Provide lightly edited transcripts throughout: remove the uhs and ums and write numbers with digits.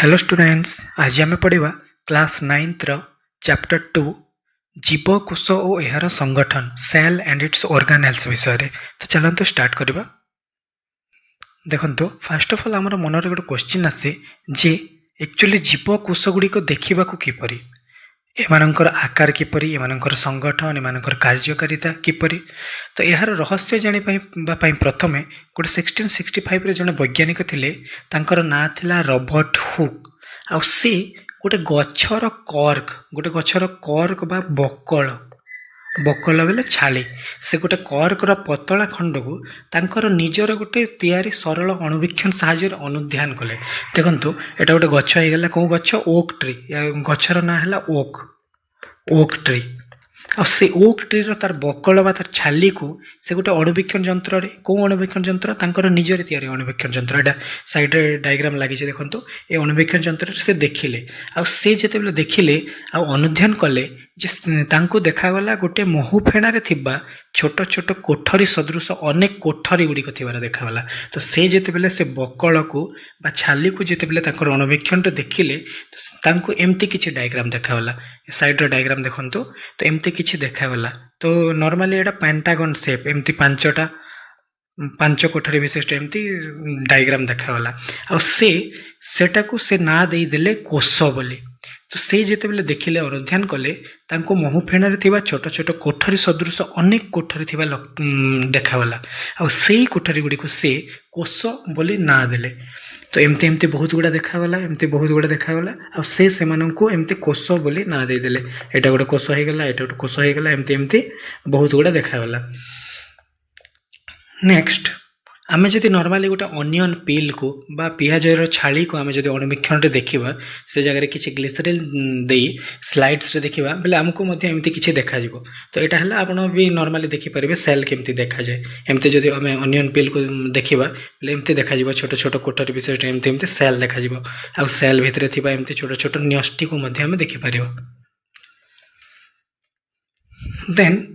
Hello students, आज आम पढ़ा क्लास 9th चैप्टर 2 जीवकोश और यार संगठन सेल एंड इट्स ऑर्गेनेल्स विषय रे। तो चलते स्टार्ट करवा। देखो फास्ट ऑफ ऑल आम मन गोटे क्वेश्चन आसे जे एक्चुअली जीवकोश गुड़िक देखा किपरि, एमानकर आकार किपरि, एमानकर संगठन, एमानकर कार्यकारिता किपरि। तो यार रहस्य जानापी प्रथमे गोटे 1665 रे जड़े वैज्ञानिक थिले, तांकर ना थिला रॉबर्ट हुक। आ सी गोटे गछर कर्क बा बकल बेले छाली से गोटे कर्कर पतला खंड को तांकर निजर गोटे तैयारी सरल अणुवीक्षण साहाय्य अनुध्यान कले। देखंतु एटा गोटे गछ होइगला, को गछ ओक ट्री, गछर ना हैला ओक ट्री। आ से ओक ट्री रो तार बकल बा तार छाली को से गोटे अणुवीक्षण यंत्र रे, को अणुवीक्षण यंत्र तांकर निजर तैयारी अणुवीक्षण यंत्र, एटा साइड रे डायग्राम लागि छै देखंतु। ए अणुवीक्षण यंत्र से देखिले, आ से जेते बेले देखिले आ अनुध्यान कले जे तांको देखागला गोटे महु फेणारे थिबा छोट छोट कोठरी सदृश अनेक कोठरी गुड़िक थिबार देखागला। तो से जेते बेले से बकल को बा छाली को जेते बेले तांकर अणुवीक्षण देखिले तो तांको एमती किछि डायग्राम देखागला। साइड रे डायग्राम देखंतु, तो एमती किछि देखागला। तो नॉर्मली एटा पेंटागन शेप, एमती पांच कोठरी विशिष्ट एमती डायग्राम देखागला। आ सेटा को से ना देई देले कोष बोली। तो से जेते बेले देखिले अनुध्यान कले तांको महु फेणारे थिबा छोट छोट कोठरी सदृश अनेक कोठरी थिबा देखागला। आ सेई कोठरी गुडी को से कोष बोली ना देले। तो एमती एमती बहुत गुड़ा देखागला, आ से सेमानंको एमती कोष बोली ना दे देले। एटा गोटे कोष हो गला, एटा गोटे कोष हो गला, एमती एमती बहुत गुड़ा देखागला। नेक्स्ट आमे जदि नॉर्मली गोटे अनियन पील को बा पियाजर छाली को आमे जदि अणुवीक्षण रे देखिबा, से जगह किछि ग्लिसरीन देई स्लाइड्स रे देखिबा बेले हमको मध्ये एमती किछि देखा जिवो। तो एटा हला आपण भी नॉर्मली देखि परिबे सेल केमती देखा जाय। एमती जदि आमे अनियन पील को देखिबा बेले एमती देखा जिवो, छोट छोट कोठरी विशिष्ट एमती एमती सेल देखा जिवो। आ सेल भितरे थिबा एमती छोट छोट न्यष्टि को मध्ये आमे देखि परिबा। देन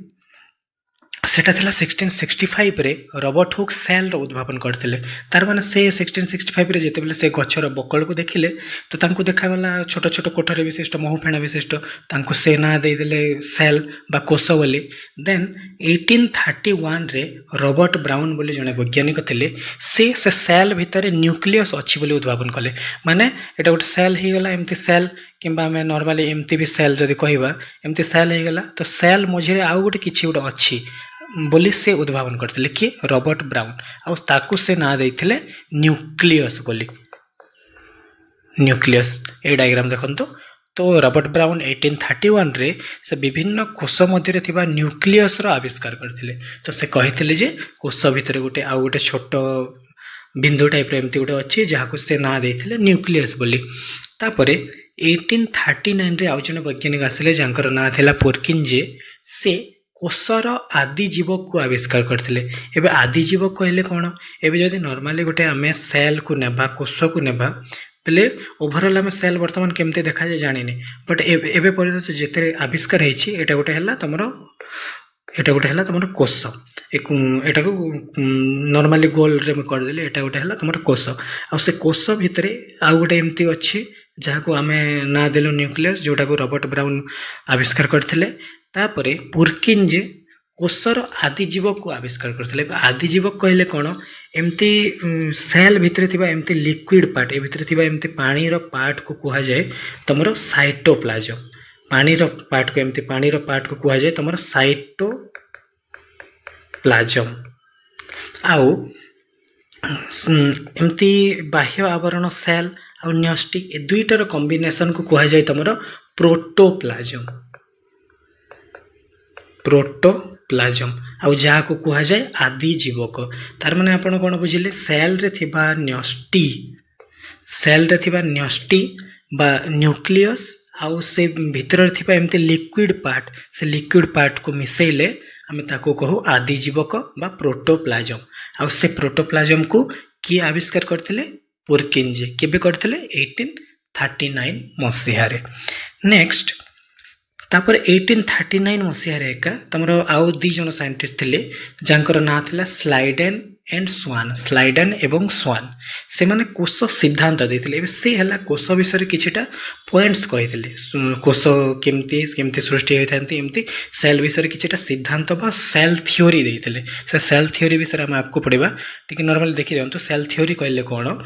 सेटा थिला 1665 रे रॉबर्ट हुक सेल रो उद्भावन करथिले। तार माने से 1665 रे जेते बेले से गछर बकल को देखिले तो तांको देखा गला छोट छोट कोठरी विशिष्ट महु फेणा विशिष्ट, तांको से ना दे देले सेल बा कोष बोली। देन 1831 रे रॉबर्ट ब्राउन बोली जने वैज्ञानिक थिले, से सेल भितरे न्यूक्लियस अछि बोली उद्भावन कले। माने एटा गोटे सेल हे गला, एमती सेल किंबा हमें नॉर्मली एमती भी सेल जदि कहबा एमती सेल हे गला। तो सेल मझिरे आउ गोटे किछि गोटे अछि बोली से उद्भावन करथिले कि रॉबर्ट ब्राउन। आ ताकू से ना देथिले न्यूक्लियस बोली। न्यूक्लियस ए डायग्राम देखंतु। तो रॉबर्ट ब्राउन 1831 रे से विभिन्न कोष मध्य थिबा न्यूक्लियस रो आविष्कार करथिले। तो से कहिथिले जे कोष भितरे गोटे आ गोटे छोट बिंदु टाइप रे एमती गोटे अछि जहाको से ना देथिले न्यूक्लियस बोली। तापरे 1839 रे आउ जने वैज्ञानिक आसिले जांकर ना थिला पोर्किंजे, से कोषर आदि जीवक को आविष्कार करथिले। एबे आदि जीवक कहले कोन, एबे जदि नॉर्मली गोटे आमे सेल को नेबा कोष को नेबा बेले ओवरऑल आमे सेल वर्तमान केमते देखा जाय जानिने, बट एबे पर्यंत जेते आविष्कार हेछि एटा गोटे हला तमरो कोष। एटा को नॉर्मली गोल रे कर देले, एटा गोटे हला तमरो कोष। आ से कोष भितरे आ गोटे एमती अछि जहाको आमे ना देलो न्यूक्लियस, जोटा को रॉबर्ट ब्राउन आविष्कार करथिले। तापरे पुरकिंजे कोषर आदि जीवक को आविष्कार करथिले। आदि जीवक कहले कोन, एमती सेल भितरे थिबा एमती लिक्विड पार्ट, ए भितरे थिबा एमती पानी रो पार्ट को कुहा जाय तमरो साइटोप्लाज्म। पानी रो पार्ट को एमती पानी रो पार्ट को कुहा जाय तमरो साइटोप्लाज्म। आउ एमती बाह्य आवरण सेल आ न्यष्टि ए दुईटार कॉम्बिनेशन को कुहा जाय तमरो प्रोटोप्लाज्म। आ जहा को कुहा जाय आदि जीवक। तार माने आपण कोन बुझिले, सेल रे थिबा न्यष्टि बा न्यूक्लियस आउ से भितर थिबा एमते लिक्विड पार्ट, से लिक्विड पार्ट को मिसेइले हमें ताको कहू आदि जीवक बा प्रोटोप्लाज्म। आ से प्रोटोप्लाज्म को की आविष्कार करथिले, पोर्किंजे। केबे करथिले? 1839 मसिहा रे। नेक्स्ट तापर 1839 मसिहा रे एका तमरो आउ दी जन साइंटिस्ट थिले जांकर ना थिला स्लाइडेन एंड स्वान स्लाइडेन एवं स्वान से माने कोष सिद्धांत देथिले एबे से हला कोष विषय किछिटा पॉइंट्स कहिथिले कोष केमती केमती सृष्टि होइथांती एमती सेल विषय किछिटा सिद्धांत बा सेल थ्योरी देथिले से सेल थ्योरी विषय हम आपको पढिबा ठीक नॉर्मली देखि जानतो सेल थ्योरी कहले कोन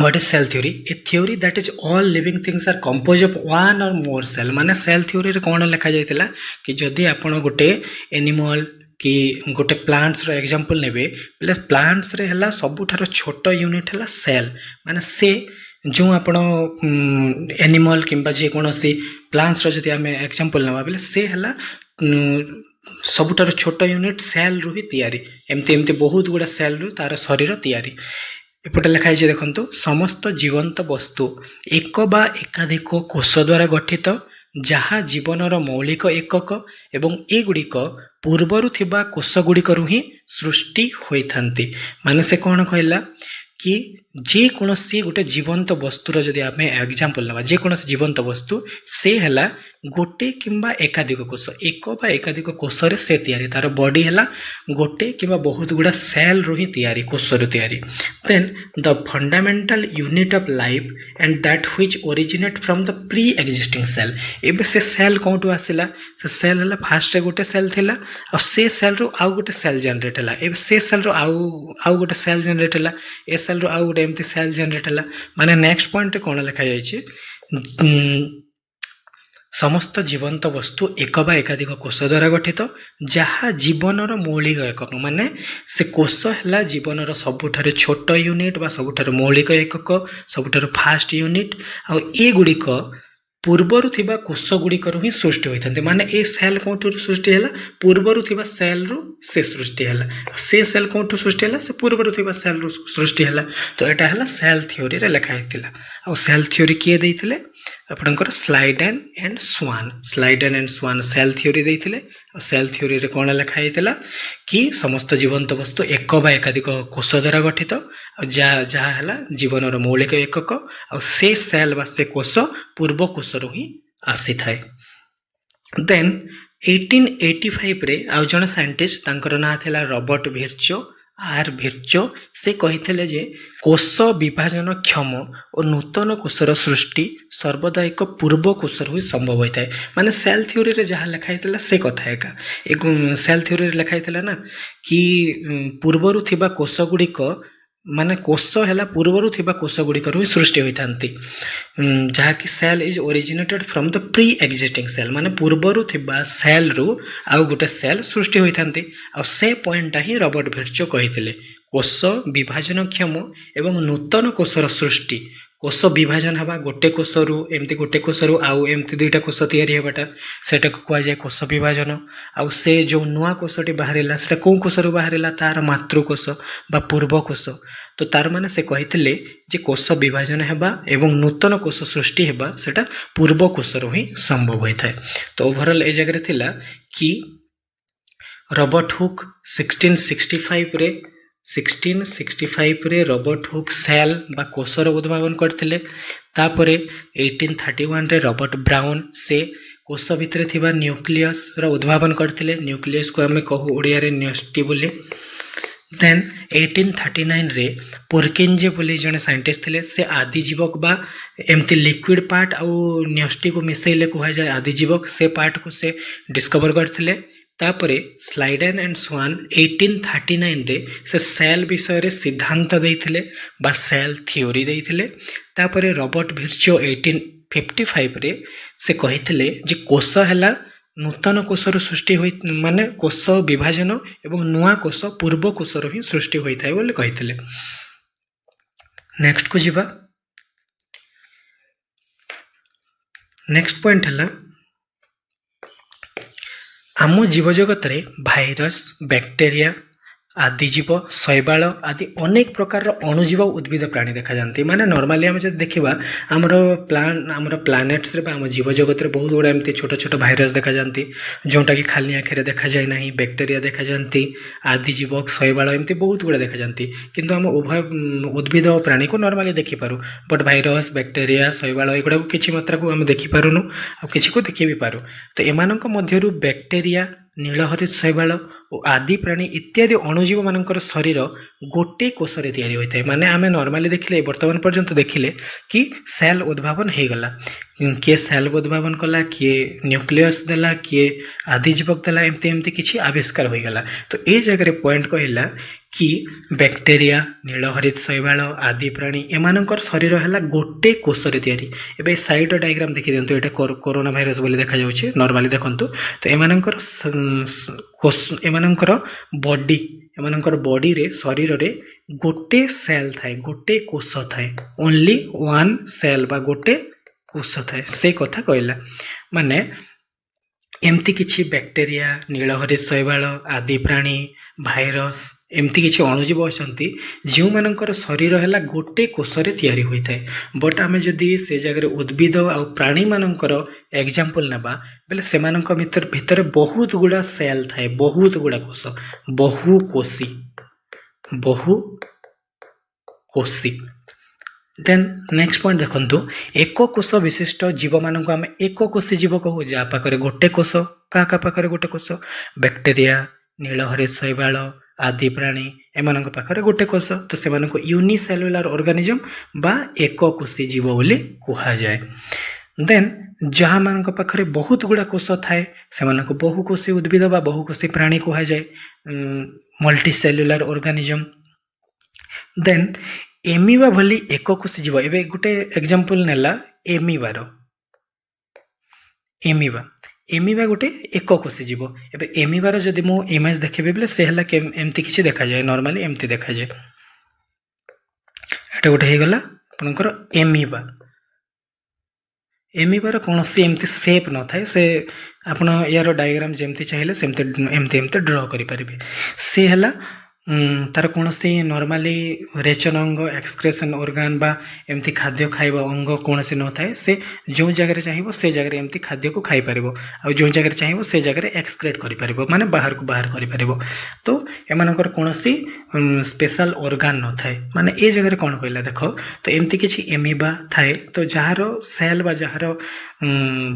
What is cell theory? A theory that is all living things are composed of one or more cell. माने cell theory रे कोन लिखा जायतिला कि जदि आपण गोटे एनिमल कि गोटे प्लांट्स रो एग्जांपल नेबे बले प्लांट्स रे हला सबुठारो छोटो यूनिट हला सेल माने से जो आपण एनिमल किंबा जे कोनोसी प्लांट्स रो जदि हमें एग्जांपल नबा बले से हला सबुठारो छोटो यूनिट सेल रु ही तयारी एमती एमती बहुत गुडा सेल रु तार शरीर तयारी एपटे लिखाई देखो समस्त जीवंत वस्तु एक बा एकाधिक कोष द्वारा गठित जहाँ जीवनर मौलिक एकक एवं एगुड़िक पूर्वर थिबा कोष गुड़िक ही सृष्टि होइथांती माने से कौन कहला कि जे कोनोसी गोटे जीवंत वस्तुर जदि आमे एग्जांपल नबा जे कोनोसी जीवंत वस्तु से हला गोटे किंबा एकाधिक कोष एक बा एकाधिक कोष रे से तयारी तार बॉडी हला गोटे किंबा बहुत गुडा सेल रो ही तयारी कोष रो तयारी then the fundamental unit of life and that which originate from the pre existing cell एबे से सेल कोटू आसिला से सेल हला फास्ट रे गोटे सेल थिला और से सेल रो आउ गोटे सेल जनरेट हला एबे से सेल रो आउ गोटे सेल जनरेट हला ए सेल रो आउ गोटे एमती सेल जनरेट हला माने नेक्स्ट पॉइंट रे कोन लिखा जाय छै समस्त जीवंत वस्तु एक बा एकाधिक कोष द्वारा गठित जहाँ जीवनर मौलिक एकक माने से कोष हला जीवनर सबुठारे छोट यूनिट बा सबुठारे मौलिक एकक सबुठारे फास्ट यूनिट आ ए गुड़िक पूर्वर थिबा कोष गुड़िक ही सृष्टि होइथांते माने ए सेल कोठु सृष्टि हला पूर्वर थिबा सेल रु से सृष्टि हला से सेल कोठु सृष्टि हला से पूर्वर थिबा सेल रु सृष्टि हला तो एटा हला सेल थ्योरी रे लिखा हेतिला आ सेल थ्योरी किए देइथिले आपनकर Schleiden and Schwann cell theory देइथिले आ सेल थ्योरी रे कोन लिखा हेतिला कि समस्त जीवंत वस्तु एक बा एकाधिक कोष द्वारा गठित आ जा हला जीवनर मौलिक एकक आ से सेल बा से कोष पूर्व कोष रो ही आसी थाए देन 1885 रे आ जण साइंटिस्ट तांकर ना थिला रॉबर्ट विर्चो आर विर्चो से कहिथिले जे कोष विभाजन क्षम और नूतन कोषर सृष्टि सर्वदा एक पूर्व कोषर ही संभव होता है माने सेल थ्योरी रे जहाँ लिखा हेतिला से कथा एका एक सेल थ्योरी रे लिखा हेतिला ना कि पूर्वरु थिबा कोष गुड़िक माने कोष हला पूर्वरु थिबा कोष गुड़िक ही सृष्टि होइथांती जहाँ कि cell is originated from the pre existing cell माने पूर्वरु थिबा सेल रु आउ गोटे सेल सृष्टि होइथांती आ से पॉइंट ही रॉबर्ट विर्चो कहिथिले कोष विभाजन क्षम एवं नूतन कोषर सृष्टि कोष विभाजन हवा गोटे कोषरु एमती गोटे कोषरु आउ एमती दुईटा कोष तयारी हेबाटा सेटा को कुआ जाय कोष विभाजन आउ से जो नुआ कोषटी बाहरिला सेटा को कोषरु बाहरिला तार मातृकोष बा पूर्व कोष तो तार माने से कहिथिले जे कोष विभाजन हेबा एवं नूतन कोष सृष्टि हेबा सेटा पूर्व कोषरु ही संभव होइथाय तो ओवरऑल ए जगह थिला कि रॉबर्ट हुक 1665 रे रॉबर्ट हुक सेल बा कोषर उद्भावन करथिले तापरे 1831 रे रॉबर्ट ब्राउन से कोष भितरे थिबा न्यूक्लियस रो उद्भावन करथिले न्यूक्लियस को हमें कहू ओडिया रे न्यष्टि बोली देन 1839 रे पोर्किंजे बोली जने साइंटिस्ट थिले से आदि जीवक बा एमती लिक्विड पार्ट आ न्यष्टि को मिसैले कुहा जाय आदि जीवक से पार्ट को से डिस्कवर करथिले तापरे स्लाइडेन एंड स्वान 1839 रे से सेल विषय रे सिद्धांत देइथिले बा सेल थ्योरी देइथिले तापरे रॉबर्ट विर्चो 1855 रे से कहिथिले जे कोष हला नूतन कोषर सृष्टि होई माने कोष विभाजन एवं नुआ कोष पूर्व कोषर ही सृष्टि होइथाय बोले कहिथिले नेक्स्ट को जिबा नेक्स्ट पॉइंट हला आम जीवजगत रे भाइरस बैक्टेरिया आदि जीव शैवाल आदि अनेक प्रकार अणुजीव उद्भिद प्राणी देखा जाती माने नॉर्मली आम जब देखा आमर प्लानेट्स रे आम जीवजगत रे बहुत गुड़ा एमती छोट छोट भाइरस देखा जाती जोटा कि खाली आँखें देखा जाए ना बैक्टेरिया देखा जाती आदि जीव शैवाल एमती बहुत गुड़ा देखा जाती किंतु आम उभय उद्भिद और प्राणी को नॉर्मली देखिपारू बट भाइरस बैक्टेरिया शैवाल एगुड़ा किसी मात्रा को आम देखिपारूनु आ किसी को देखी भी पारू तो एमानक मध्यरु बैक्टेरिया ନୀଳହରିତ ଶୈବାଳ ଓ ଆଦି ପ୍ରାଣୀ ଇତ୍ୟାଦି ଅଣୁଜୀବ ମାନଙ୍କର ଶରୀର ଗୋଟିଏ କୋଷରେ ତିଆରି ହୋଇଥାଏ। ମାନେ ଆମେ ନର୍ମାଲି ଦେଖିଲେ ବର୍ତ୍ତମାନ ପର୍ଯ୍ୟନ୍ତ ଦେଖିଲେ କି ସେଲ୍ ଉଦ୍ଭାବନ ହେଇଗଲା, କିଏ ସେଲ୍ ଉଦ୍ଭାବନ କଲା, କିଏ ନ୍ୟୁକ୍ଲିୟସ୍ ଦେଲା, କିଏ ଆଦିଜୀବକ ଦେଲା, ଏମିତି ଏମିତି କିଛି ଆବିଷ୍କାର ହୋଇଗଲା। ତ ଏ ଜାଗାରେ ପଏଣ୍ଟ କହିଲା କି ବ୍ୟାକ୍ଟେରିଆ, ନୀଳହରିତ ଶୈବାଳ ଆଦି ପ୍ରାଣୀ ଏମାନଙ୍କର ଶରୀର ହେଲା ଗୋଟେ କୋଷରେ ତିଆରି। ଏବେ ସାଇଡ ଡାଇଗ୍ରାମ ଦେଖି ଦିଅନ୍ତୁ, ଏଇଟା କରୋନା ଭାଇରସ ବୋଲି ଦେଖାଯାଉଛି, ନର୍ମାଲି ଦେଖନ୍ତୁ। ତ ଏମାନଙ୍କର ବଡିରେ ଶରୀରରେ ଗୋଟେ ସେଲ୍ ଥାଏ, ଗୋଟେ କୋଷ ଥାଏ, ଓନ୍ଲି ୱାନ୍ ସେଲ୍ ବା ଗୋଟେ କୋଷ ଥାଏ, ସେ କଥା କହିଲା। ମାନେ ଏମିତି କିଛି ବ୍ୟାକ୍ଟେରିଆ, ନୀଳହରିତ ଶୈବାଳ ଆଦି ପ୍ରାଣୀ, ଭାଇରସ ଏମିତି କିଛି ଅଣୁଜୀବ ଅଛନ୍ତି ଯେଉଁମାନଙ୍କର ଶରୀର ହେଲା ଗୋଟେ କୋଷରେ ତିଆରି ହୋଇଥାଏ। ବଟ୍ ଆମେ ଯଦି ସେ ଜାଗାରେ ଉଦ୍ଭିଦ ଆଉ ପ୍ରାଣୀମାନଙ୍କର ଏକ୍ଜାମ୍ପଲ ନେବା ବେଲେ ସେମାନଙ୍କ ଭିତରେ ବହୁତ ଗୁଡ଼ା ସେଲ୍ ଥାଏ, ବହୁତ ଗୁଡ଼ା କୋଷ, ବହୁ କୋଷୀ। ଦେନ୍ ନେକ୍ସଟ ପଏଣ୍ଟ ଦେଖନ୍ତୁ, ଏକକୋଷ ବିଶିଷ୍ଟ ଜୀବମାନଙ୍କୁ ଆମେ ଏକକୋଷୀ ଜୀବ କହୁ, ଯାହା ପାଖରେ ଗୋଟେ କୋଷ। କାହା ପାଖରେ ଗୋଟେ କୋଷ? ବ୍ୟାକ୍ଟେରିଆ, ନୀଳହରିତ ଶୈବାଳ ଆଦି ପ୍ରାଣୀ ଏମାନଙ୍କ ପାଖରେ ଗୋଟେ କୋଷ, ତ ସେମାନଙ୍କୁ ୟୁନିସେଲୁଲାର ଅର୍ଗାନିଜମ ବା ଏକକୋଷୀ ଜୀବ ବୋଲି କୁହାଯାଏ। ଦେନ୍ ଯାହାମାନଙ୍କ ପାଖରେ ବହୁତ ଗୁଡ଼ା କୋଷ ଥାଏ ସେମାନଙ୍କୁ ବହୁକୋଷୀ ଉଦ୍ଭିଦ ବା ବହୁକୋଷୀ ପ୍ରାଣୀ କୁହାଯାଏ, ମଲ୍ଟିସେଲୁଲାର ଅର୍ଗାନିଜମ। ଦେନ୍ ଏମିବା ଭଳି ଏକକୋଷୀ ଜୀବ, ଏବେ ଗୋଟେ ଏକ୍ଜାମ୍ପଲ ନେଲା ଏମିବା ଗୋଟେ ଏକକୋଷୀ ଜୀବ। ଏବେ ଏମିବାର ଯଦି ମୁଁ ଇମେଜ ଦେଖିବି ବୋଲେ ସେ ହେଲା ଏମିତି କିଛି ଦେଖାଯାଏ, ନର୍ମାଲି ଏମିତି ଦେଖାଯାଏ। ଏଟା ଗୋଟେ ହେଇଗଲା ଆପଣଙ୍କର ଏମିବାର କୌଣସି ଏମିତି ସେପ୍ ନଥାଏ, ସେ ଆପଣ ୟାର ଡାଇଗ୍ରାମ ଯେମିତି ଚାହିଁଲେ ସେମିତି ଏମିତି ଡ୍ର କରିପାରିବେ। ସେ ହେଲା ତାର କୌଣସି ନର୍ମାଲି ରେଚନ ଅଙ୍ଗ, ଏକ୍ସକ୍ରେସନ ଅର୍ଗାନ ବା ଏମିତି ଖାଦ୍ୟ ଖାଇବା ଅଙ୍ଗ କୌଣସି ନଥାଏ। ସେ ଯେଉଁ ଜାଗାରେ ଚାହିଁବ ସେ ଜାଗାରେ ଏମିତି ଖାଦ୍ୟକୁ ଖାଇପାରିବ, ଆଉ ଯେଉଁ ଜାଗାରେ ଚାହିଁବ ସେ ଜାଗାରେ ଏକ୍ସକ୍ରେଟ କରିପାରିବ, ମାନେ ବାହାର କରିପାରିବ। ତ ଏମାନଙ୍କର କୌଣସି ସ୍ପେଶାଲ ଅର୍ଗାନ ନଥାଏ। ମାନେ ଏ ଜାଗାରେ କ'ଣ କହିଲା ଦେଖ, ତ ଏମିତି କିଛି ଏମିବା ଥାଏ, ତ ଯାହାର ସେଲ୍ ବା ଯାହାର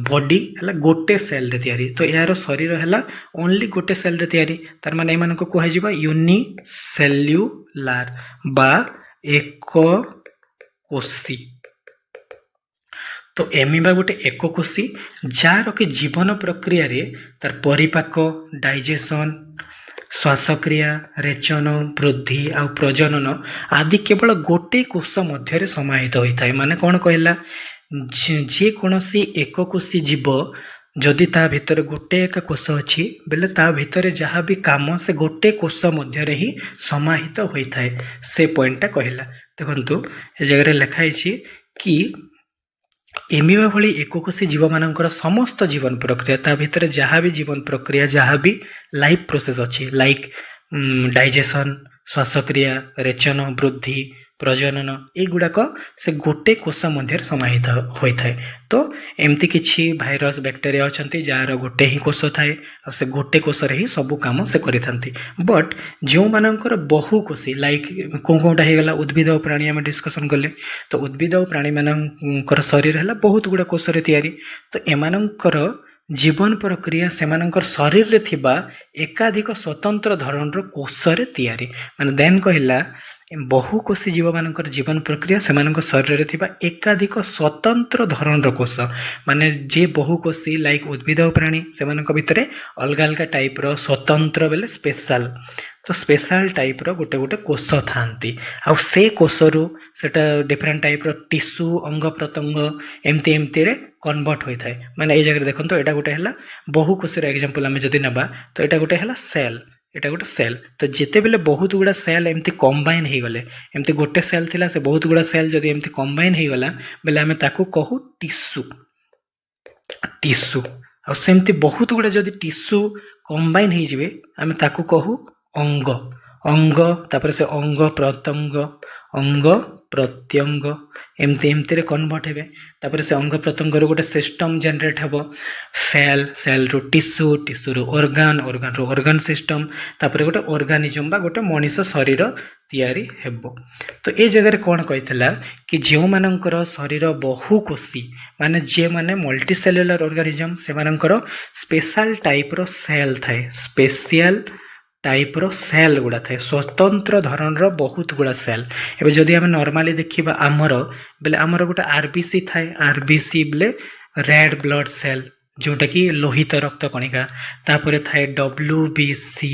ବଡି ହେଲା ଗୋଟେ ସେଲ୍ରେ ତିଆରି, ତ ଏହାର ଶରୀର ହେଲା ଓନ୍ଲି ଗୋଟେ ସେଲ୍ରେ ତିଆରି। ତାର ମାନେ ଏମାନଙ୍କୁ କୁହାଯିବ ୟୁନିସେଲ୍ୟୁଲାର ବା ଏକକୋଷୀ। ତ ଏମିବା ଗୋଟେ ଏକକୋଷୀ ଯାହାର କି ଜୀବନ ପ୍ରକ୍ରିୟାରେ ତାର ପରିପାକ, ଡାଇଜେସନ, ଶ୍ୱାସକ୍ରିୟା, ରେଚନ, ବୃଦ୍ଧି ଆଉ ପ୍ରଜନନ ଆଦି କେବଳ ଗୋଟେ କୋଷ ମଧ୍ୟରେ ସମାହିତ ହୋଇଥାଏ। ମାନେ କ'ଣ କହିଲା, ଯେକୌଣସି ଏକକୋଷୀ ଜୀବ ଯଦି ତା ଭିତରେ ଗୋଟେ ଏକା କୋଷ ଅଛି ବେଲେ ତା ଭିତରେ ଯାହା ବି କାମ ସେ ଗୋଟେ କୋଷ ମଧ୍ୟରେ ହିଁ ସମାହିତ ହୋଇଥାଏ, ସେ ପଏଣ୍ଟଟା କହିଲା। ଦେଖନ୍ତୁ ଏ ଜାଗାରେ ଲେଖା ହେଇଛି କି ଏମିବା ଭଳି ଏକକୋଷୀ ଜୀବମାନଙ୍କର ସମସ୍ତ ଜୀବନ ପ୍ରକ୍ରିୟା, ତା ଭିତରେ ଯାହା ବି ଜୀବନ ପ୍ରକ୍ରିୟା, ଯାହା ବି ଲାଇଫ ପ୍ରୋସେସ ଅଛି, ଲାଇକ୍ ଡାଇଜେସନ, ଶ୍ୱାସକ୍ରିୟା, ରେଚନ, ବୃଦ୍ଧି, ପ୍ରଜନନ, ଏଇଗୁଡ଼ାକ ସେ ଗୋଟେ କୋଷ ମଧ୍ୟରେ ସମାହିତ ହୋଇଥାଏ। ତ ଏମିତି କିଛି ଭାଇରସ, ବ୍ୟାକ୍ଟେରିଆ ଅଛନ୍ତି ଯାହାର ଗୋଟେ ହିଁ କୋଷ ଥାଏ, ଆଉ ସେ ଗୋଟେ କୋଷରେ ହିଁ ସବୁ କାମ ସେ କରିଥାନ୍ତି। ବଟ୍ ଯେଉଁମାନଙ୍କର ବହୁ କୋଷୀ, ଲାଇକ୍ କୋଉଟା ହେଇଗଲା ଉଦ୍ଭିଦ ଓ ପ୍ରାଣୀ, ଆମେ ଡିସ୍କସନ କଲେ, ତ ଉଦ୍ଭିଦ ଓ ପ୍ରାଣୀ ମାନଙ୍କର ଶରୀର ହେଲା ବହୁତ ଗୁଡ଼ା କୋଷରେ ତିଆରି। ତ ଏମାନଙ୍କର ଜୀବନ ପ୍ରକ୍ରିୟା ସେମାନଙ୍କର ଶରୀରରେ ଥିବା ଏକାଧିକ ସ୍ୱତନ୍ତ୍ର ଧରଣର କୋଷରେ ତିଆରି। ମାନେ ଦେନ୍ କହିଲା ବହୁକୋଷୀ ଜୀବମାନଙ୍କର ଜୀବନ ପ୍ରକ୍ରିୟା ସେମାନଙ୍କ ଶରୀରରେ ଥିବା ଏକାଧିକ ସ୍ୱତନ୍ତ୍ର ଧରଣର କୋଷ। ମାନେ ଯେ ବହୁକୋଷୀ ଲାଇକ୍ ଉଦ୍ଭିଦ ଓ ପ୍ରାଣୀ ସେମାନଙ୍କ ଭିତରେ ଅଲଗା ଅଲଗା ଟାଇପ୍ର ସ୍ୱତନ୍ତ୍ର ବେଲେ ସ୍ପେଶାଲ, ତ ସ୍ପେଶାଲ ଟାଇପ୍ର ଗୋଟେ ଗୋଟେ କୋଷ ଥାନ୍ତି, ଆଉ ସେ କୋଷରୁ ସେଟା ଡିଫରେଣ୍ଟ ଟାଇପ୍ର ଟିସ୍ୟୁ, ଅଙ୍ଗ ପ୍ରତ୍ୟଙ୍ଗ ଏମିତିରେ କନଭର୍ଟ ହୋଇଥାଏ। ମାନେ ଏଇ ଜାଗାରେ ଦେଖନ୍ତୁ, ଏଇଟା ଗୋଟେ ହେଲା ବହୁକୋଷୀର ଏକ୍ଜାମ୍ପଲ ଆମେ ଯଦି ନେବା, ତ ଏଇଟା ଗୋଟେ ହେଲା ସେଲ୍, ଏଇଟା ଗୋଟେ ସେଲ୍। ତ ଯେତେବେଳେ ବହୁତ ଗୁଡ଼ା ସେଲ୍ ଏମିତି କମ୍ବାଇନ୍ ହେଇଗଲେ, ଏମିତି ଗୋଟେ ସେଲ୍ ଥିଲା, ସେ ବହୁତ ଗୁଡ଼ା ସେଲ୍ ଯଦି ଏମିତି କମ୍ବାଇନ୍ ହେଇଗଲା ବେଲେ ଆମେ ତାକୁ କହୁ ଟିସ୍ୟୁ। ଆଉ ସେମିତି ବହୁତ ଗୁଡ଼ା ଯଦି ଟିସ୍ୟୁ କମ୍ବାଇନ୍ ହେଇଯିବେ ଆମେ ତାକୁ କହୁ ଅଙ୍ଗ। ତାପରେ ସେ ଅଙ୍ଗ प्रत्यंग एमती एमती कन्वर्ट हे तापर से अंग प्रत्यंग गोटे सिस्टम जनरेट हे सेल सेल रु टिश्यू टिश्यू रु ऑर्गन ऑर्गन रु ऑर्गन सिस्टम तापर गोटे ऑर्गेनिज्म बा गोटे मनीष शरीर तैयारी हेबो। तो ये जगह कौन कही कि जो मानकर शरीर बहुकोशी माने जे माने मल्टी सेल्युलर ऑर्गेनिज्म से मानकर स्पेशल टाइप रो सेल थाए स्पेशल टाइप रो सेल गुड़ा थाए स्वतंत्र धरण रो बहुत गुड़ा सेल एबे जदि आम नॉर्मली देखिबा आमर बेले आमर गोटे आरबीसी थाए आरबीसी बेले रेड ब्लड सेल जोटा कि लोहित रक्त कणिका तापर थाए डब्ल्यूबीसी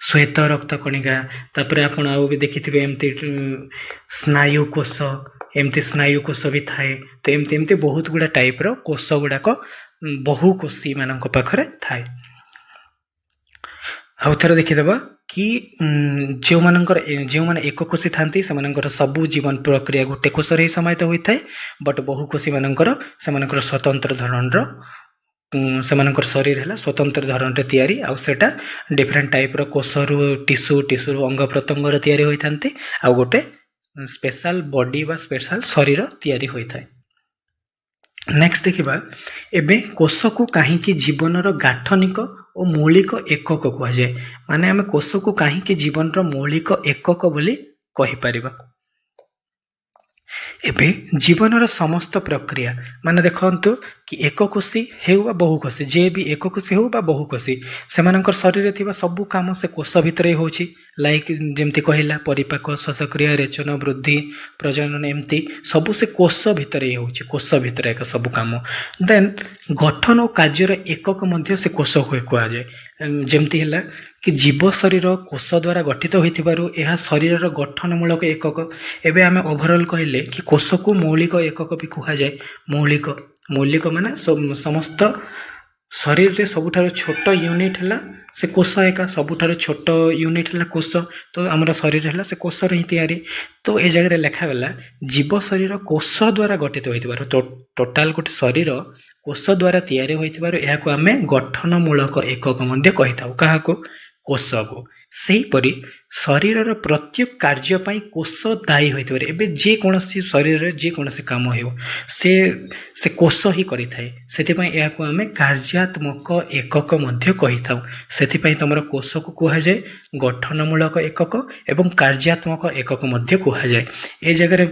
श्वेत रक्त कणिका तापर आपण आउ भी देखिथिबे एमती स्नायु कोष एमती स्नायु कोष भी थाए। तो एमती एमती बहुत गुड़ा टाइप रो कोष गुड़ाक बहुकोशी मानक पाखरे थाए। आउ थर देखिदेबा कि जो माने एक कोशी थांती से सबू जीवन प्रक्रिया गोटे कोष रे समाहित होइथाय बट बहुकोशी मानकर से स्वतंत्र धरण रो सेमानकर शरीर है स्वतंत्र धरण रे तैयारी आउ सेटा डिफरेंट टाइप रो कोष रु टिश्यू टिश्यू रु अंग प्रत्यंग रो तैयारी होइथांती आउ गोटे स्पेशल बॉडी बा स्पेशल शरीर तैयारी होइथाय। नेक्स्ट देखिबा एबे कोष को काहीकि जीवन रो गाठनिक और मौलिक एकक कह जाए माने आम कोष को काहीकि जीवन रो मौलिक एकक बोली कहि परिबा। एबे जीवन रो समस्त प्रक्रिया माने देखंतु कि एककोशी हेउ बा बहुकोशी जे भी एककोशी हेउ बा बहुकोशी सेमानकर शरीर रे थिबा सब काम से कोष भितर ही होची लाइक जेमती कहिला परिपाक श्वासक्रिया रेचन वृद्धि प्रजनन एमती सब से कोष भितर ही होची कोष भितर एक सब काम देन गठन और कार्यर एकक मध्य से कोष होय कहा जाए जेमती हैला कि जीव शरीर कोष द्वारा गठित होइथिबारु एहा शरीर गठनमूलक एकक एबे आमे ओवरऑल कहले कि कोष को मौलिक एकक भी कहा जाए मौलिक मौलिक माने समस्त शरीर रे सबुठार छोट यूनिट हैला से कोष एका सबुठार छोट यूनिट हैला कोष तो हमर शरीर हैला से कोष रे तैयारी। तो ए जगह लिखा गला जीव शरीर कोष द्वारा गठित होइथिबारु तो टोटाल गोटे शरीर कोष द्वारा तैयारी होइथिबारु एहाको आमे गठनमूलक एकक मध्ये कहिताउ काहाको कोष को सेहीपरि शरीर प्रत्येक कार्य पाई कोष दायी होइथिबारे एबे जे कोनसी शरीर रे जे कोनसी काम हेउ से कोष ही करिथाय सेति पई एहाको आमे कार्यात्मक एकक मध्ये कहिथाउ सेति पई तमर कोष को कुहा जाय गठनमूलक एकक एवं कार्यात्मक एकक मध्ये कुहा जाय। ए जगह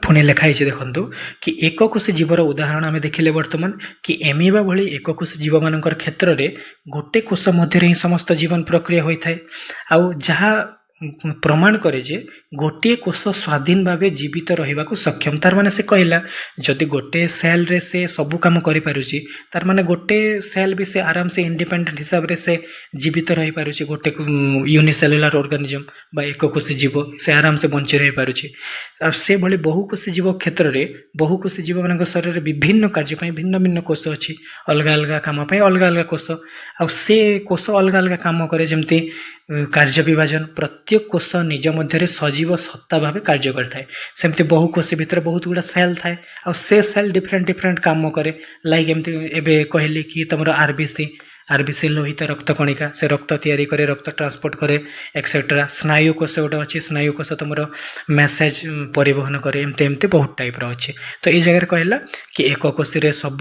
पुणे लिखाई देखु कि एककोशी जीवर उदाहरण आम देखिले वर्तमान कि एमिबा भली एककोशी जीव मानकर क्षेत्र में गोटे कोष मध्य ही समस्त जीवन प्रक्रिया होता है आउ जहाँ प्रमाण करे जे गोटे कोष स्वाधीन भावे जीवित रहिबा को सक्षम तार माने से कहला जदि गोटे सेल रे से सब काम करि पारुची तार माने गोटे सेल भी से आराम से इंडिपेंडेंट हिसाब रे से जीवित रहि पारुची गोटे यूनिसेलुलर ऑर्गेनिज्म बा एककोशी जीव से आराम से बंची रहि पारुची आ से भली बहुकोशी जीव क्षेत्र रे बहुकोशी जीव मानक शरीर रे विभिन्न कार्य पई भिन्न भिन्न कोष अछि अलग अलग काम पई अलग अलग कोष आ से कोष अलग अलग काम करे जेमती कार्य विभाजन प्रत्येक कोष निज मध्य सजीव सत्ता भाव कार्य करता है सेमती बहुकोशी भितर बहुत गुड़ा सेल थाए आ से सेल डिफरेंट डिफरेंट काम करे लाइक एमती एबे कहली कि तुम आरबीसी लोहित रक्त कणिका से रक्त तैयारी करे रक्त ट्रांसपोर्ट करे एक्सेट्रा स्नायु कोष गोटे अच्छी स्नायु कोष तुम मेसेज परिवहन करे एमती एमती बहुत टाइप रो अच्छे। तो ये जगह कहला कि एक कोशी रे सब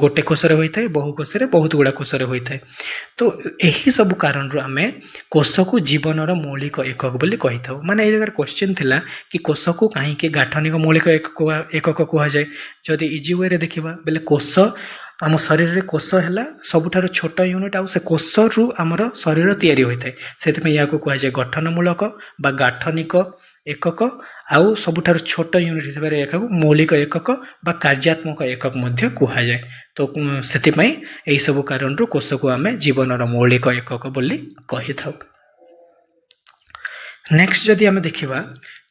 गोटे कोष रे होइथाय बहुकोशी रे बहुत गुड़ा कोष रे होइथाय। तो यही सब कारण रो आमे कोष को जीवन रो मौलिक एकक बोली कहिथाउ माने ए जगह क्वेश्चन थिला कि कोष को काहे के गाठनिक मौलिक एकक कहा जाए जदि इजी वे रे देखिबा बेले कोष आम शरीर रे कोष है सबुठार छोट यूनिट आउ से कोष रु आमर शरीर तैयारी होता है से या कह जाए गठनमूलक बा गाठनिक एकक आउ सबुठार छोट यूनिट हिसाब से मौलिक एकक बा कार्यात्मक एकक मध्य कह जाए। तो से यही सब कारण रु कोष को आम जीवन मौलिक एकक बोली कहि थाउ। नेक्स्ट जदि आम देखा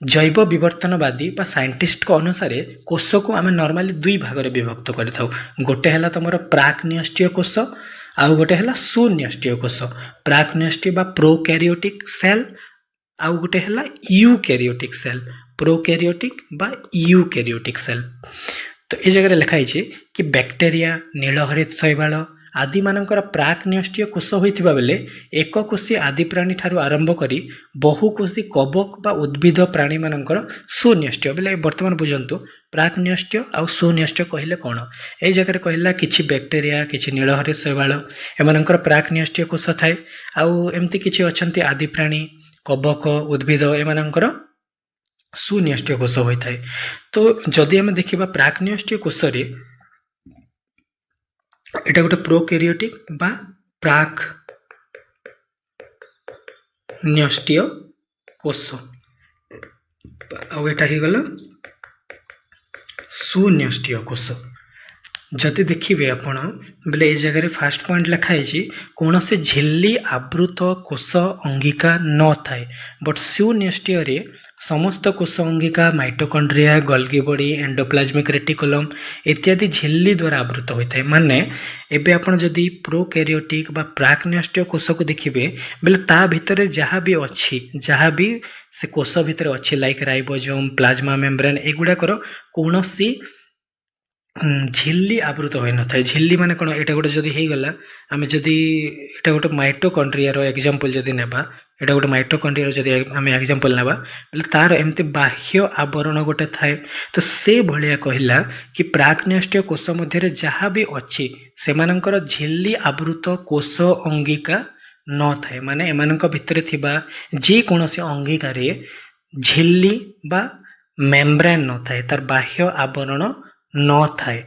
जैव विवर्तनवादी बा साइंटिस्ट को अनुसार कोष को आम नॉर्मली दुई भाग में विभक्त कर गोटे है तुम प्राक न्यष्टीय कोष आउ गोटे है सुन्यष्टीय कोष प्राक न्यष्टीय बा प्रोकैरियोटिक सेल आउ गोटे है यूकैरियोटिक सेल प्रोकैरियोटिक बा यूकैरियोटिक सेल। तो ये जगह लिखाई कि बैक्टेरिया नीलहरित शैवाल ଆଦିମାନଙ୍କର ପ୍ରାକ୍ ନ୍ୟଷ୍ଟିୟ କୋଷ ହୋଇଥିବା ବେଲେ ଏକକୋଷୀ ଆଦି ପ୍ରାଣୀ ଠାରୁ ଆରମ୍ଭ କରି ବହୁକୋଷୀ କବକ ବା ଉଦ୍ଭିଦ ପ୍ରାଣୀମାନଙ୍କର ସୁନ୍ୟଷ୍ଟିୟ ବେଲେ ବର୍ତ୍ତମାନ ବୁଝନ୍ତୁ ପ୍ରାକ୍ ନ୍ୟଷ୍ଟିୟ ଆଉ ସୁନ୍ୟଷ୍ଟିୟ କହିଲେ କ'ଣ? ଏଇ ଜାଗାରେ କହିଲା କିଛି ବ୍ୟାକ୍ଟେରିଆ କିଛି ନୀଳହରି ଶୈବାଳ ଏମାନଙ୍କର ପ୍ରାକ୍ ନ୍ୟଷ୍ଟିୟ କୋଷ ଥାଏ ଆଉ ଏମିତି କିଛି ଅଛନ୍ତି ଆଦି ପ୍ରାଣୀ କବକ ଉଦ୍ଭିଦ ଏମାନଙ୍କର ସୁନ୍ୟଷ୍ଟିୟ କୋଷ ହୋଇଥାଏ। ତ ଯଦି ଆମେ ଦେଖିବା ପ୍ରାକ୍ ନ୍ୟଷ୍ଟିୟ କୋଷରେ এটা ଗୋଟେ ପ୍ରୋକ୍ୟାରିଓଟିକ୍ ବା ପ୍ରାକ୍ ନ୍ୟଷ୍ଟିୟ କୋଷ ଆଉ ଏଟା ହେଇଗଲା ସୁନ୍ୟଷ୍ଟିୟ କୋଷ। ଯଦି ଦେଖିବେ ଆପଣ ବୋଲେ ଏ ଜାଗାରେ ଫାର୍ଷ୍ଟ ପଏଣ୍ଟ ଲେଖା ହେଇଛି କୌଣସି ଝିଲ୍ଲି ଆବୃତ କୋଷ ଅଙ୍ଗିକା ନଥାଏ ବଟ୍ ସୁନ୍ୟଷ୍ଟିୟରେ ସମସ୍ତ କୋଷ ଅଙ୍ଗିକା ମାଇଟୋକଣ୍ଡ୍ରିଆ ଗଲ୍ଗି ବଡି ଏଣ୍ଡୋପ୍ଲାଜମିକ ରେଟିକୁଲମ୍ ଇତ୍ୟାଦି ଝିଲ୍ଲି ଦ୍ୱାରା ଆବୃତ ହୋଇଥାଏ। ମାନେ ଏବେ ଆପଣ ଯଦି ପ୍ରୋକ୍ୟାରିଓଟିକ୍ ବା ପ୍ରାକ୍ ନ୍ୟଷ୍ଟିୟ କୋଷକୁ ଦେଖିବେ ବୋଲେ ତା ଭିତରେ ଯାହା ବି ଅଛି ଯାହା ବି ସେ କୋଷ ଭିତରେ ଅଛି ଲାଇକ୍ ରାଇବୋଜୋମ୍ ପ୍ଲାଜମା ମେମ୍ବ୍ରେନ୍ ଏଗୁଡ଼ାକର କୌଣସି ଝିଲ୍ଲି ଆବୃତ ହୋଇନଥାଏ। ଝିଲ୍ଲି ମାନେ କ'ଣ? ଏଇଟା ଗୋଟେ ଯଦି ହେଇଗଲା ଆମେ ଯଦି ଏଇଟା ଗୋଟେ ମାଇଟୋକଣ୍ଡ୍ରିଆର ଏକ୍ଜାମ୍ପଲ୍ ଯଦି ନେବା ଏଇଟା ଗୋଟେ ମାଇଟୋକଣ୍ଡ୍ରିଆର ଯଦି ଆମେ ଏକ୍ଜାମ୍ପଲ୍ ନେବା ବୋଲେ ତାର ଏମିତି ବାହ୍ୟ ଆବରଣ ଗୋଟେ ଥାଏ। ତ ସେ ଭଳିଆ କହିଲା କି ପ୍ରାକ୍ ନ୍ୟଷ୍ଟିୟ କୋଷ ମଧ୍ୟରେ ଯାହା ବି ଅଛି ସେମାନଙ୍କର ଝିଲ୍ଲି ଆବୃତ କୋଷ ଅଙ୍ଗିକା ନଥାଏ। ମାନେ ଏମାନଙ୍କ ଭିତରେ ଥିବା ଯେକୌଣସି ଅଙ୍ଗିକାରେ ଝିଲ୍ଲି ବା ମେମ୍ବ୍ରେନ୍ ନଥାଏ ତାର ବାହ୍ୟ ଆବରଣ ନଥାଏ।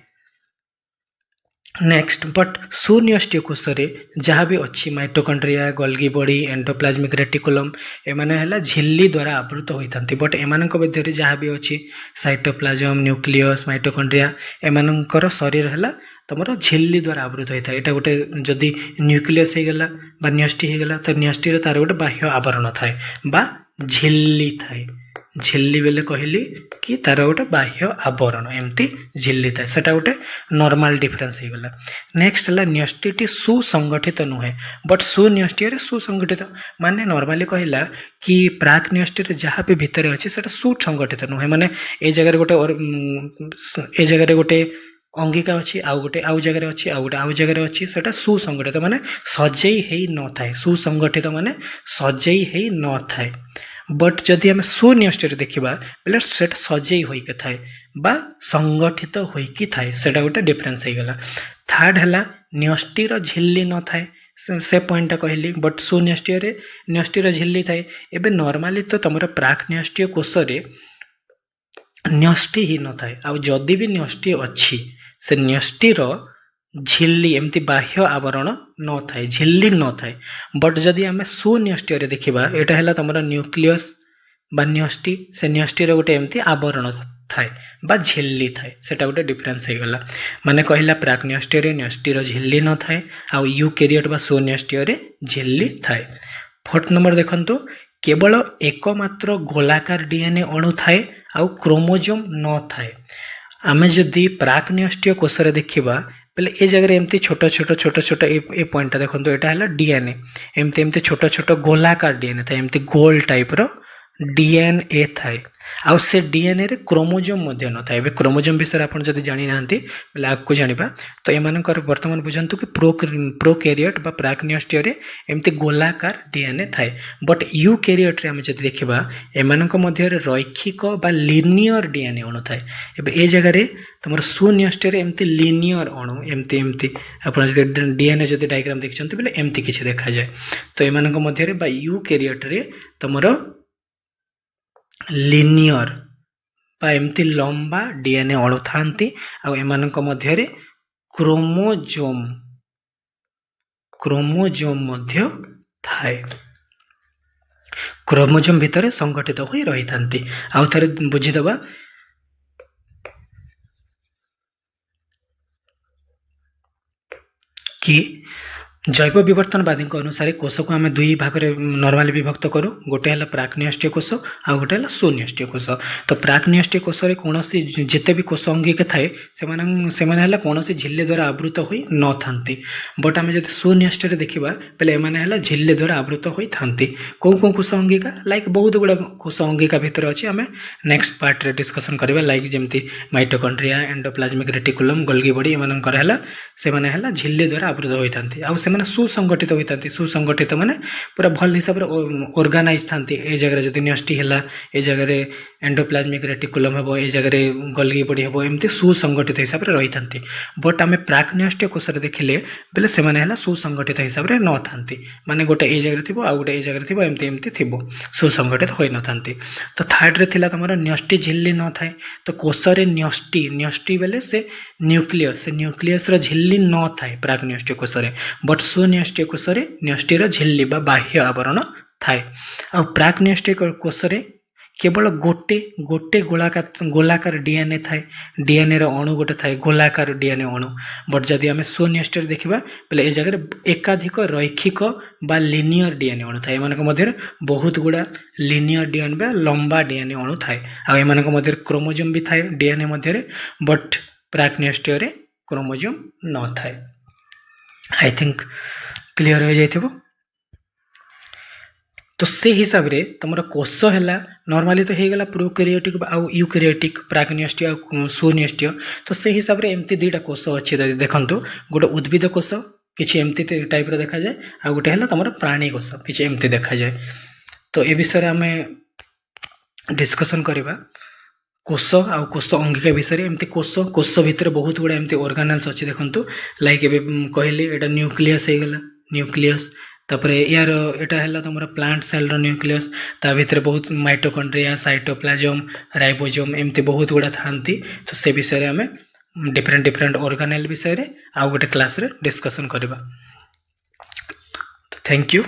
ନେକ୍ସଟ ବଟ୍ ସୁନ୍ୟଷ୍ଟିୟ କୋଷରେ ଯାହା ବି ଅଛି ମାଇଟୋକଣ୍ଡ୍ରିଆ ଗଲ୍ଗି ବଡି ଏଣ୍ଡୋପ୍ଲାଜମିକ ରେଟିକୁଲମ୍ ଏମାନେ ହେଲା ଝିଲ୍ଲି ଦ୍ୱାରା ଆବୃତ ହୋଇଥାନ୍ତି। ବଟ୍ ଏମାନଙ୍କ ମଧ୍ୟରେ ଯାହା ବି ଅଛି ସାଇଟୋପ୍ଲାଜମ ନ୍ୟୁକ୍ଲିୟସ୍ ମାଇଟୋକଣ୍ଡ୍ରିଆ ଏମାନଙ୍କର ଶରୀର ହେଲା ତମର ଝିଲ୍ଲି ଦ୍ୱାରା ଆବୃତ ହୋଇଥାଏ। ଏଇଟା ଗୋଟେ ଯଦି ନ୍ୟୁକ୍ଲିୟସ୍ ହେଇଗଲା ବା ନ୍ୟଷ୍ଟି ହେଇଗଲା ତ ନ୍ୟଷ୍ଟିରେ ତାର ଗୋଟେ ବାହ୍ୟ ଆବରଣ ଥାଏ ବା ଝିଲ୍ଲି ଥାଏ। ଝିଲ୍ଲି ବେଲେ କହିଲି କି ତାର ଗୋଟେ ବାହ୍ୟ ଆବରଣ ଏମିତି ଝିଲ୍ଲି ଥାଏ। ସେଟା ଗୋଟେ ନର୍ମାଲ ଡିଫରେନ୍ସ ହେଇଗଲା। ନେକ୍ସଟ ହେଲା ନ୍ୟଷ୍ଟିଟି ସୁସଂଗଠିତ ନୁହେଁ ବଟ୍ ସୁନ୍ୟଷ୍ଟିରେ ସୁସଂଗଠିତ। ମାନେ ନର୍ମାଲି କହିଲା କି ପ୍ରାକ୍ ନ୍ୟଷ୍ଟିରେ ଯାହା ବି ଭିତରେ ଅଛି ସେଟା ସୁସଂଗଠିତ ନୁହେଁ। ମାନେ ଏ ଜାଗାରେ ଗୋଟେ ଅଙ୍ଗିକା ଅଛି ଆଉ ଜାଗାରେ ଅଛି ଆଉ ଜାଗାରେ ଅଛି ସେଟା ସୁସଂଗଠିତ ମାନେ ସଜେଇ ହେଇ ନଥାଏ। ସୁସଂଗଠିତ ମାନେ ସଜେଇ ହେଇ ନଥାଏ। ବଟ୍ ଯଦି ଆମେ ସୁନ୍ୟଷ୍ଟିରେ ଦେଖିବା ବୋଲେ ସେଟା ସଜେଇ ହୋଇକି ଥାଏ ବା ସଂଗଠିତ ହୋଇକି ଥାଏ। ସେଟା ଗୋଟେ ଡିଫରେନ୍ସ ହେଇଗଲା। ଥାର୍ଡ ହେଲା ନ୍ୟଷ୍ଟିର ଝିଲ୍ଲି ନଥାଏ। ସେ ପଏଣ୍ଟଟା କହିଲି ବଟ୍ ସୁନ୍ୟଷ୍ଟିରେ ନ୍ୟଷ୍ଟିର ଝିଲ୍ଲି ଥାଏ। ଏବେ ନର୍ମାଲି ତ ତମର ପ୍ରାକ୍ ନ୍ୟଷ୍ଟିୟ କୋଷରେ ନ୍ୟଷ୍ଟି ହିଁ ନଥାଏ ଆଉ ଯଦି ବି ନ୍ୟଷ୍ଟି ଅଛି ସେ ନ୍ୟଷ୍ଟିର ଝିଲ୍ଲି ଏମିତି ବାହ୍ୟ ଆବରଣ ନଥାଏ ଝିଲ୍ଲି ନଥାଏ। ବଟ୍ ଯଦି ଆମେ ସୁନ୍ୟଷ୍ଟିରେ ଦେଖିବା ଏଇଟା ହେଲା ତମର ନ୍ୟୁକ୍ଲିୟସ୍ ବା ନ୍ୟଷ୍ଟି ସେ ନ୍ୟଷ୍ଟିର ଗୋଟେ ଏମିତି ଆବରଣ ଥାଏ ବା ଝିଲ୍ଲି ଥାଏ। ସେଟା ଗୋଟେ ଡିଫରେନ୍ସ ହେଇଗଲା। ମାନେ କହିଲା ପ୍ରାକ୍ ନ୍ୟଷ୍ଟିରେ ନ୍ୟଷ୍ଟିର ଝିଲ୍ଲି ନଥାଏ ଆଉ ୟୁକ୍ୟାରିଓଟ ବା ସୁନ୍ୟଷ୍ଟିରେ ଝିଲ୍ଲି ଥାଏ। ଫୋର୍ଥ ନମ୍ବର ଦେଖନ୍ତୁ କେବଳ ଏକମାତ୍ର ଗୋଲାକାର ଡିଏନ୍ଏ ଅଣୁ ଥାଏ ଆଉ କ୍ରୋମୋଜୋମ୍ ନଥାଏ। ଆମେ ଯଦି ପ୍ରାକ୍ ନ୍ୟଷ୍ଟିୟ କୋଷରେ ଦେଖିବା ବୋଲେ ଏ ଜାଗାରେ ଏମିତି ଛୋଟ ଏ ପଏଣ୍ଟଟା ଦେଖନ୍ତୁ ଏଇଟା ହେଲା ଡିଏନ୍ଏ ଏମିତି ଛୋଟ ଛୋଟ ଗୋଲାକାର ଡିଏନ୍ଏ ଥାଏ ଏମିତି ଗୋଲ ଟାଇପର ଡିଏନ୍ଏ ଥାଏ ଆଉ ସେ ଡିଏନ୍ଏରେ କ୍ରୋମୋଜୋମ୍ ମଧ୍ୟ ନଥାଏ। ଏବେ କ୍ରୋମୋଜୋମ୍ ବିଷୟରେ ଆପଣ ଯଦି ଜାଣିନାହାନ୍ତି ବୋଲେ ଆଗକୁ ଜାଣିବା। ତ ଏମାନଙ୍କର ବର୍ତ୍ତମାନ ବୁଝନ୍ତୁ କି ପ୍ରୋକ୍ୟାରିଓଟ ବା ପ୍ରାକ୍ ନ୍ୟଷ୍ଟିୟରେ ଏମିତି ଗୋଲାକାର ଡିଏନ୍ଏ ଥାଏ। ବଟ୍ ୟୁକ୍ୟାରିଓଟରେ ଆମେ ଯଦି ଦେଖିବା ଏମାନଙ୍କ ମଧ୍ୟରେ ରୈଖିକ ବା ଲିନିୟର ଡିଏନ୍ଏ ଅଣୁ ଥାଏ। ଏବେ ଏ ଜାଗାରେ ତମର ସୁନ୍ୟଷ୍ଟିରେ ଏମିତି ଲିନିୟର ଅଣୁ ଏମିତି ଆପଣ ଯଦି ଡିଏନ୍ଏ ଯଦି ଡାଇଗ୍ରାମ ଦେଖିଛନ୍ତି ବୋଲେ ଏମିତି କିଛି ଦେଖାଯାଏ। ତ ଏମାନଙ୍କ ମଧ୍ୟରେ ବା ୟୁକ୍ୟାରିଓଟରେ ତମର ଲିନିୟର ବା ଏମିତି ଲମ୍ବା ଡିଏନ୍ଏ ଅଣୁ ଥାନ୍ତି ଆଉ ଏମାନଙ୍କ ମଧ୍ୟରେ କ୍ରୋମୋଜୋମ୍ ମଧ୍ୟ ଥାଏ। କ୍ରୋମୋଜୋମ୍ ଭିତରେ ସଂଗଠିତ ହୋଇ ରହିଥାନ୍ତି। ଆଉ ଥରେ ବୁଝିଦେବା କି जैव विवर्तनवादी अनुसार कोष को आम दुई भाग में नॉर्मली विभक्त करूँ गोटे है प्राक्निष्टीय कोष आ गोटे है सुनिष्टीय कोष। तो प्राक्निष्टीय कोष कौन जिते भी कोष अंगिका थाए से कौन झिल्ली द्वारा आवृत हो न था बट आम जब सुनिष्टीय देखा बेले एम झिल्ली द्वारा आवृत होता कौ कौ कोष अंगिका लाइक बहुत गुड़ा कोष अंगिका भितर अच्छे आम नेक्स्ट पार्ट रे डिस्कसन करवा लाइक जमी mitochondria endoplasmic reticulum Golgi body एम से झिल्ली द्वारा आवृत होता मैंने सुसंगठित होता सुसंगठित माने पूरा भल हिसाब से ऑर्गेनाइज था ए जगह जब न्यष्टि है ए जगह एंडोप्लाज्मिक रेटिकुलम हे ए जगह गोल्गी बॉडी हे एमती सुसंगठित हिसाब से रही था बट आम प्राक्निष्टीय कोष देखिले बेले से सुसंगठित हिसाब से न था माने गोटे ए जगह थी आ गोटे ए जगह थी एमती एमती थी सुसंगठित हो न था। तो थर्ड रे थिला तुम न्यष्टि झिल्ली न थाए तो कोष न्यष्टि न्यष्टि बेले से न्यूक्लियस झिल्ली न थाए प्राक्निष्टीय कोष बट सुन्यष्टीय कोष न्यष्टिर झिल्ली बा बाह्य आवरण थाए। आ प्राक्निष्टीय कोष केवल गोटे गोटे गोलाकार डीएनए थाए डीएनए अणु गोटे थाए गोलाकार डीएनए अणु बट जदि आम सुन्यष्टिर देखा बोले ए जगह एकाधिक रैखिक बा लिनियर डीएनए अणु थाए एमान मध्य बहुत गुड़ा लिनियर डीएनए बा लंबा डीएनए अणु थाए आ एमान मध्य क्रोमोजोम भी थाए डीएनए मध्य बट प्राक्निष्टीय क्रोमोजोम न थाए। आई थिंक क्लियर हो जाइथिबो। तो से हिसाब रे तुम कोष है नॉर्मली तो होगला प्रोकैरियोटिक आउ यूकैरियोटिक प्राक्निष्टीय आ सुनिष्टीय। तो से हिसाब रे एमती दुईटा कोष अच्छे देखंतु गोटे उद्भिद कोष किसी एमती टाइप रो देखा जाए आ गोटे है तुम प्राणी कोष किसी एमती देखा जाए। तो ए विषय आम डिस्कसन करवा कोष आ कोष अंगिका विषय एमती कोष भितर बहुत गुड़ा एमती ऑर्गेनेल्स अच्छे देखंतु लाइक ए कहली एटा न्यूक्लियस होगला न्यूक्लियस तापरे यार एटा है तुम प्लांट सेल रो न्यूक्लियस ता भितर बहुत माइटोकॉन्ड्रिया साइटोप्लाज्म राइबोसोम एमती बहुत गुड़ा था। तो से विषय आम डिफरेंट ऑर्गेनेल विषय आ गोटे क्लास रे डिस्कसन करवा। Thank you.